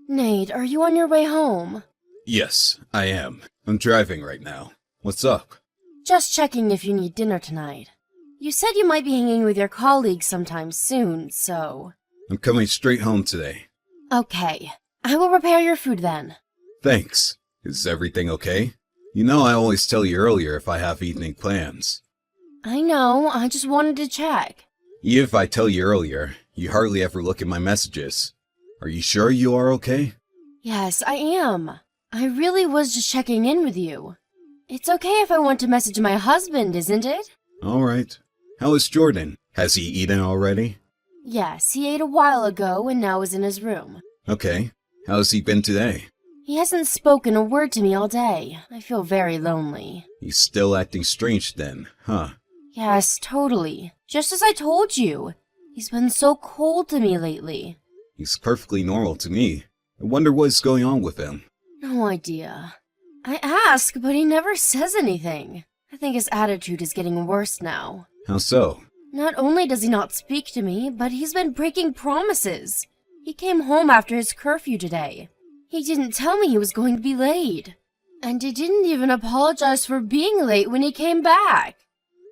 Nate, are you on your way home? Yes, I am. I'm driving right now. What's up? Just checking if you need dinner tonight. You said you might be hanging with your colleagues sometime soon, so... I'm coming straight home today. Okay. I will prepare your food then. Thanks. Is everything okay? You know I always tell you earlier if I have evening plans. I know, I just wanted to check. Even if I tell you earlier, you hardly ever look at my messages. Are you sure you are okay? Yes, I am. I really was just checking in with you. It's okay if I want to message my husband, isn't it? Alright. How is Jordan? Has he eaten already? Yes, he ate a while ago and now is in his room. Okay. How has he been today? He hasn't spoken a word to me all day. I feel very lonely. He's still acting strange then, huh? Yes, totally. Just as I told you. He's been so cold to me lately. He's perfectly normal to me. I wonder what's going on with him. No idea. I ask, but he never says anything. I think his attitude is getting worse now. How so? Not only does he not speak to me, but he's been breaking promises. He came home after his curfew today. He didn't tell me he was going to be late. And he didn't even apologize for being late when he came back.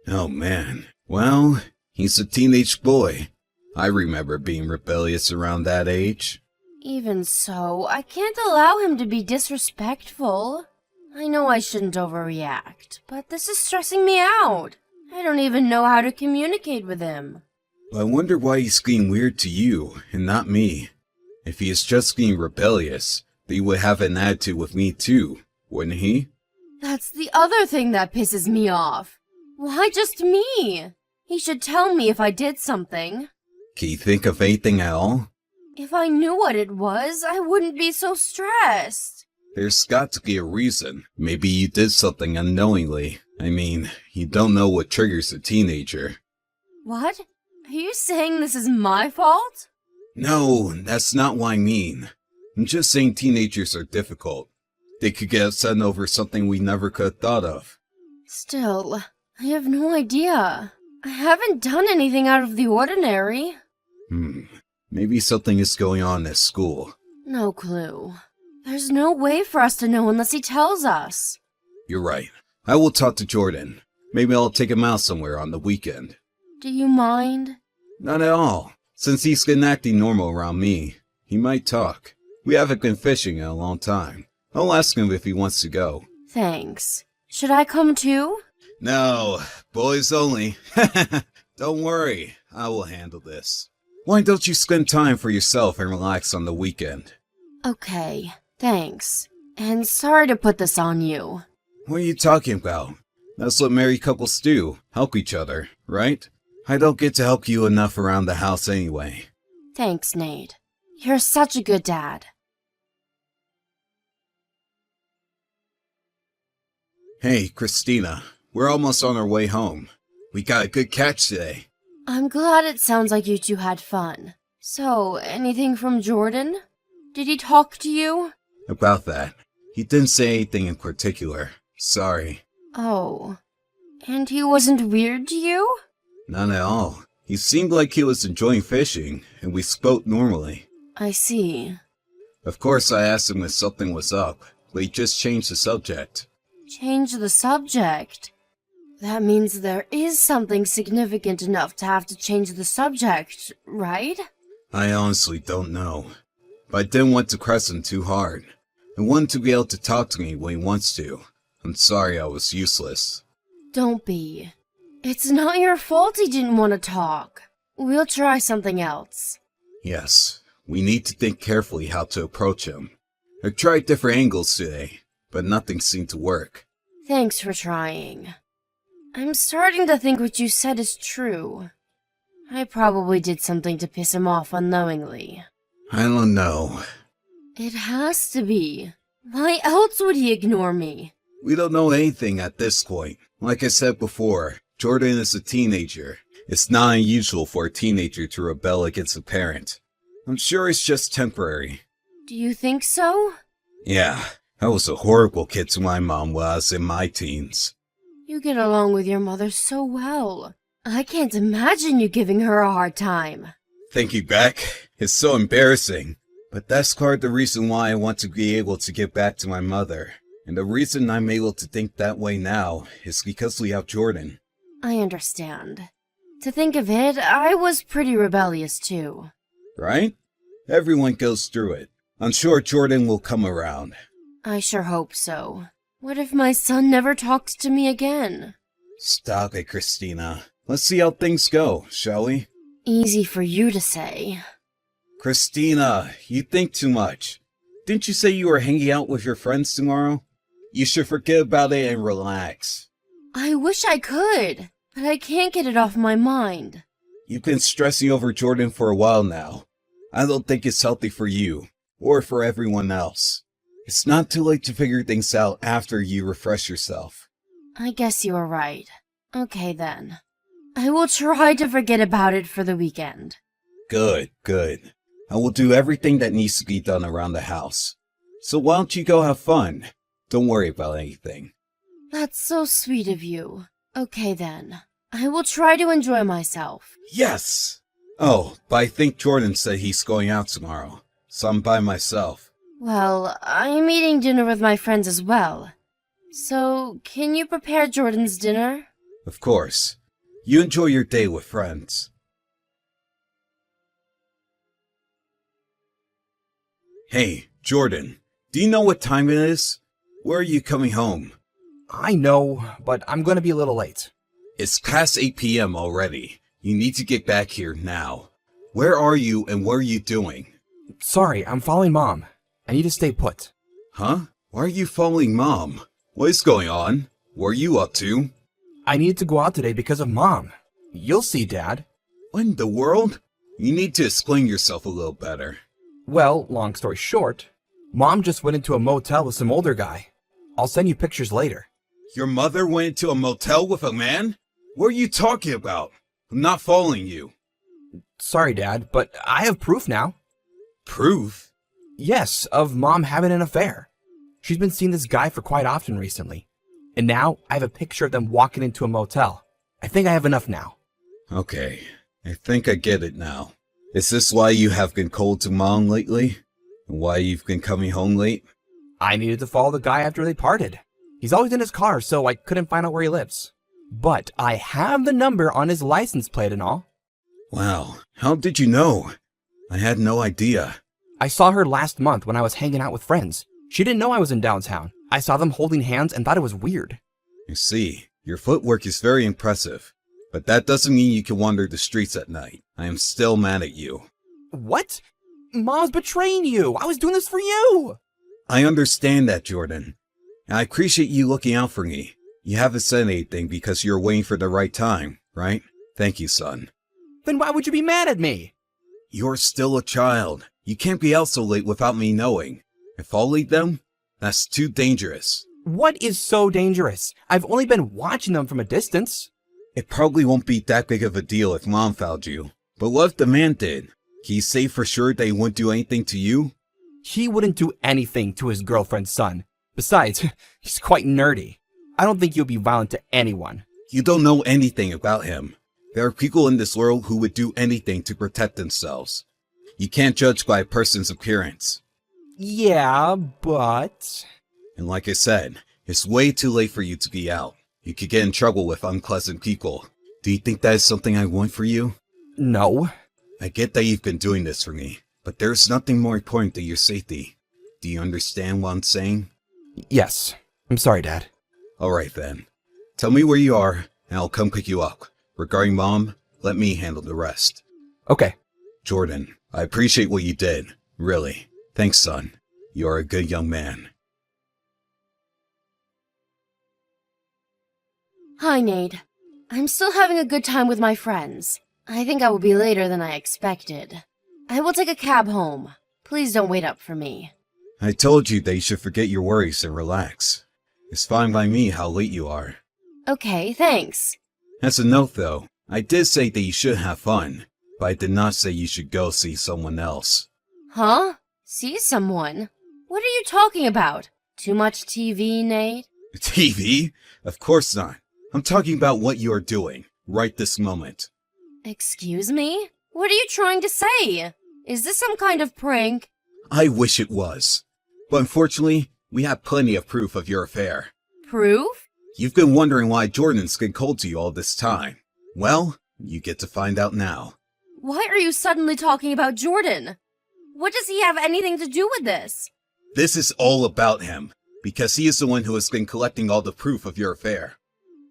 Oh man. Well, he's a teenage boy. I remember being rebellious around that age. Even so, I can't allow him to be disrespectful. I know I shouldn't overreact, but this is stressing me out. I don't even know how to communicate with him. I wonder why he's being weird to you, and not me. If he is just being rebellious, then he would have an attitude with me too, wouldn't he? That's the other thing that pisses me off. Why just me? He should tell me if I did something. Can you think of anything at all? If I knew what it was, I wouldn't be so stressed. There's got to be a reason. Maybe you did something unknowingly. I mean, you don't know what triggers a teenager. What? Are you saying this is my fault? No, that's not what I mean. I'm just saying teenagers are difficult. They could get upset over something we never could have thought of. Still, I have no idea. I haven't done anything out of the ordinary. Maybe something is going on at school. No clue. There's no way for us to know unless he tells us. You're right. I will talk to Jordan. Maybe I'll take him out somewhere on the weekend. Do you mind? Not at all. Since he's been acting normal around me, he might talk. We haven't been fishing in a long time. I'll ask him if he wants to go. Thanks. Should I come too? No, boys only. Don't worry, I will handle this. Why don't you spend time for yourself and relax on the weekend? Okay, thanks. And sorry to put this on you. What are you talking about? That's what married couples do, help each other, right? I don't get to help you enough around the house anyway. Thanks, Nate. You're such a good dad. Hey, Christina, we're almost on our way home. We got a good catch today. I'm glad it sounds like you two had fun. So, anything from Jordan? Did he talk to you? About that, he didn't say anything in particular. Sorry. Oh. And he wasn't weird to you? Not at all. He seemed like he was enjoying fishing, and we spoke normally. I see. Of course, I asked him if something was up, but he just changed the subject. Change the subject? That means there is something significant enough to have to change the subject, right? I honestly don't know. But I didn't want to press him too hard. I want him to be able to talk to me when he wants to. I'm sorry I was useless. Don't be. It's not your fault he didn't want to talk. We'll try something else. Yes, we need to think carefully how to approach him. I've tried different angles today, but nothing seemed to work. Thanks for trying. I'm starting to think what you said is true. I probably did something to piss him off unknowingly. I don't know. It has to be. Why else would he ignore me? We don't know anything at this point. Like I said before, Jordan is a teenager. It's not unusual for a teenager to rebel against a parent. I'm sure it's just temporary. Do you think so? Yeah, I was a horrible kid to my mom when I was in my teens. You get along with your mother so well. I can't imagine you giving her a hard time. Thinking back, it's so embarrassing. But that's part of the reason why I want to be able to get back to my mother. And the reason I'm able to think that way now is because we have Jordan. I understand. To think of it, I was pretty rebellious too. Right? Everyone goes through it. I'm sure Jordan will come around. I sure hope so. What if my son never talks to me again? Stop it, Christina. Let's see how things go, shall we? Easy for you to say. Christina, you think too much. Didn't you say you were hanging out with your friends tomorrow? You should forget about it and relax. I wish I could, but I can't get it off my mind. You've been stressing over Jordan for a while now. I don't think it's healthy for you, or for everyone else. It's not too late to figure things out after you refresh yourself. I guess you are right. Okay then. I will try to forget about it for the weekend. Good, good. I will do everything that needs to be done around the house. So why don't you go have fun? Don't worry about anything. That's so sweet of you. Okay then. I will try to enjoy myself. Yes! Oh, but I think Jordan said he's going out tomorrow, so I'm by myself. Well, I'm eating dinner with my friends as well. So, can you prepare Jordan's dinner? Of course. You enjoy your day with friends. Hey, Jordan, do you know what time it is? Where are you coming home? I know, but I'm going to be a little late. It's past 8 p.m. already. You need to get back here now. Where are you and what are you doing? Sorry, I'm following Mom. I need to stay put. Huh? Why are you following Mom? What is going on? What are you up to? I needed to go out today because of Mom. You'll see, Dad. What in the world? You need to explain yourself a little better. Well, long story short, Mom just went into a motel with some older guy. I'll send you pictures later. Your mother went into a motel with a man? What are you talking about? I'm not following you. Sorry, Dad, but I have proof now. Proof? Yes, of Mom having an affair. She's been seeing this guy for quite often recently. And now I have a picture of them walking into a motel. I think I have enough now. Okay, I think I get it now. Is this why you have been cold to Mom lately? And why you've been coming home late? I needed to follow the guy after they parted. He's always in his car, so I couldn't find out where he lives. But I have the number on his license plate and all. Wow, how did you know? I had no idea. I saw her last month when I was hanging out with friends. She didn't know I was in downtown. I saw them holding hands and thought it was weird. You see, your footwork is very impressive. But that doesn't mean you can wander the streets at night. I am still mad at you. What? Mom's betraying you. I was doing this for you. I understand that, Jordan. And I appreciate you looking out for me. You haven't said anything because you're waiting for the right time, right? Thank you, son. Then why would you be mad at me? You're still a child. You can't be out so late without me knowing. If I'll lead them, that's too dangerous. What is so dangerous? I've only been watching them from a distance. It probably won't be that big of a deal if Mom found you. But what if the man did? Can you say for sure they wouldn't do anything to you? He wouldn't do anything to his girlfriend's son. Besides, he's quite nerdy. I don't think he'll be violent to anyone. You don't know anything about him. There are people in this world who would do anything to protect themselves. You can't judge by a person's appearance. Yeah, but... And like I said, it's way too late for you to be out. You could get in trouble with unpleasant people. Do you think that is something I want for you? No. I get that you've been doing this for me, but there's nothing more important than your safety. Do you understand what I'm saying? Yes. I'm sorry, Dad. Alright then. Tell me where you are, and I'll come pick you up. Regarding Mom, let me handle the rest. Okay. Jordan, I appreciate what you did. Really. Thanks, son. You are a good young man. Hi, Nate. I'm still having a good time with my friends. I think I will be later than I expected. I will take a cab home. Please don't wait up for me. I told you that you should forget your worries and relax. It's fine by me how late you are. Okay, thanks. As a note though, I did say that you should have fun, but I did not say you should go see someone else. Huh? See someone? What are you talking about? Too much TV, Nate? TV? Of course not. I'm talking about what you are doing, right this moment. Excuse me? What are you trying to say? Is this some kind of prank? I wish it was. But unfortunately, we have plenty of proof of your affair. Proof? You've been wondering why Jordan's been cold to you all this time. Well, you get to find out now. Why are you suddenly talking about Jordan? What does he have anything to do with this? This is all about him, because he is the one who has been collecting all the proof of your affair.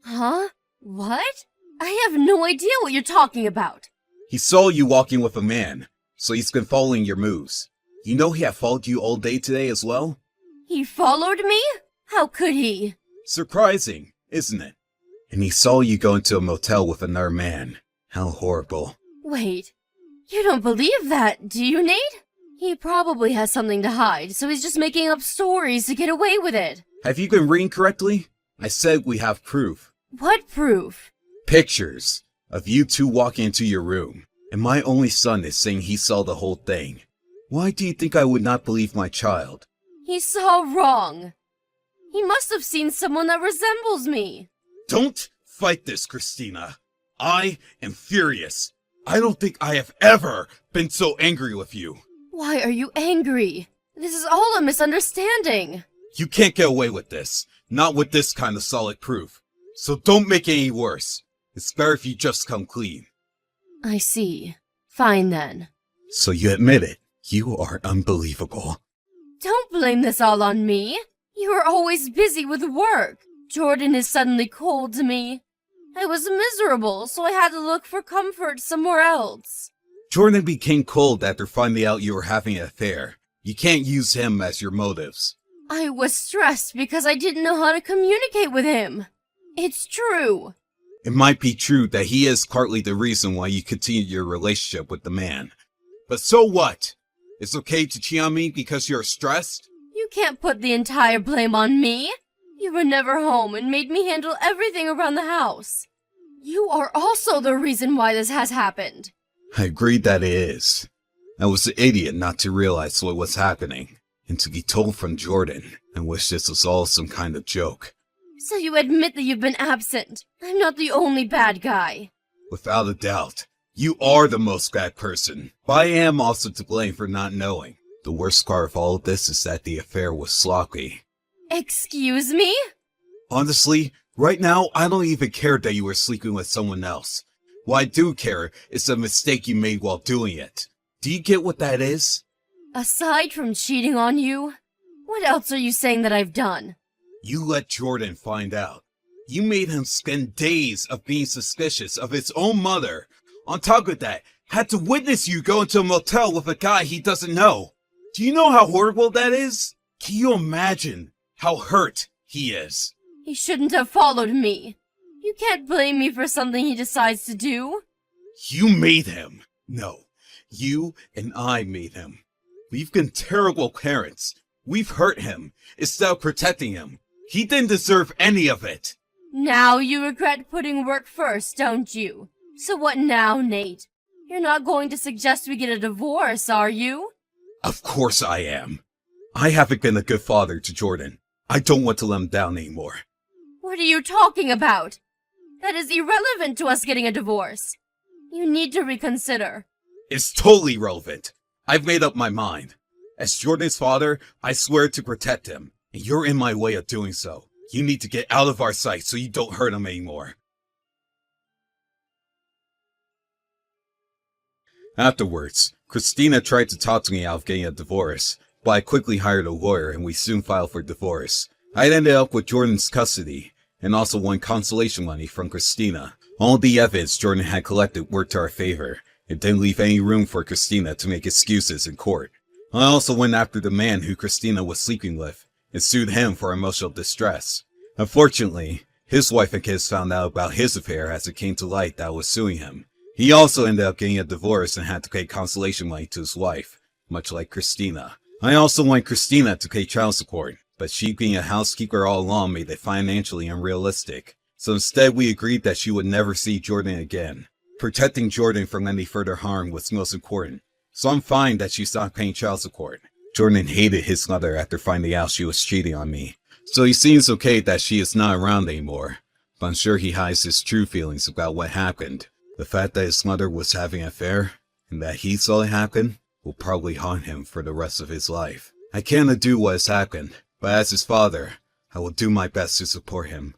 Huh? What? I have no idea what you're talking about. He saw you walking with a man, so he's been following your moves. You know he had followed you all day today as well? He followed me? How could he? Surprising, isn't it? And he saw you go into a motel with another man. How horrible. Wait, you don't believe that, do you, Nate? He probably has something to hide, so he's just making up stories to get away with it. Have you been reading correctly? I said we have proof. What proof? Pictures of you two walking into your room, and my only son is saying he saw the whole thing. Why do you think I would not believe my child? He saw wrong. He must have seen someone that resembles me. Don't fight this, Christina. I am furious. I don't think I have ever been so angry with you. Why are you angry? This is all a misunderstanding. You can't get away with this. Not with this kind of solid proof. So don't make it any worse. It's better if you just come clean. I see. Fine then. So you admit it. You are unbelievable. Don't blame this all on me. You are always busy with work. Jordan is suddenly cold to me. I was miserable, so I had to look for comfort somewhere else. Jordan became cold after finding out you were having an affair. You can't use him as your motives. I was stressed because I didn't know how to communicate with him. It's true. It might be true that he is partly the reason why you continued your relationship with the man. But so what? It's okay to cheat on me because you're stressed? You can't put the entire blame on me. You were never home and made me handle everything around the house. You are also the reason why this has happened. I agree that it is. I was an idiot not to realize what was happening, and to be told from Jordan. I wish this was all some kind of joke. So you admit that you've been absent. I'm not the only bad guy. Without a doubt, you are the most bad person, but I am also to blame for not knowing. The worst part of all of this is that the affair was sloppy. Excuse me? Honestly, right now, I don't even care that you were sleeping with someone else. What I do care is the mistake you made while doing it. Do you get what that is? Aside from cheating on you, what else are you saying that I've done? You let Jordan find out. You made him spend days of being suspicious of his own mother. On top of that, had to witness you go into a motel with a guy he doesn't know. Do you know how horrible that is? Can you imagine how hurt he is? He shouldn't have followed me. You can't blame me for something he decides to do. You made him. No, you and I made him. We've been terrible parents. We've hurt him instead of protecting him. He didn't deserve any of it. Now you regret putting work first, don't you? So what now, Nate? You're not going to suggest we get a divorce, are you? Of course I am. I haven't been a good father to Jordan. I don't want to let him down anymore. What are you talking about? That is irrelevant to us getting a divorce. You need to reconsider. It's totally relevant. I've made up my mind. As Jordan's father, I swear to protect him, and you're in my way of doing so. You need to get out of our sight so you don't hurt him anymore. Afterwards, Christina tried to talk to me out of getting a divorce, but I quickly hired a lawyer and we soon filed for divorce. I ended up with Jordan's custody, and also won consolation money from Christina. All the evidence Jordan had collected worked to our favor. It didn't leave any room for Christina to make excuses in court. I also went after the man who Christina was sleeping with, and sued him for emotional distress. Unfortunately, his wife and kids found out about his affair as it came to light that I was suing him. He also ended up getting a divorce and had to pay consolation money to his wife, much like Christina. I also want Christina to pay child support, but she being a housekeeper all along made it financially unrealistic. So instead we agreed that she would never see Jordan again. Protecting Jordan from any further harm was most important, so I'm fine that she stopped paying child support. Jordan hated his mother after finding out she was cheating on me, so he seems okay that she is not around anymore, but I'm sure he hides his true feelings about what happened. The fact that his mother was having an affair, and that he saw it happen, will probably haunt him for the rest of his life. I cannot do what has happened, but as his father, I will do my best to support him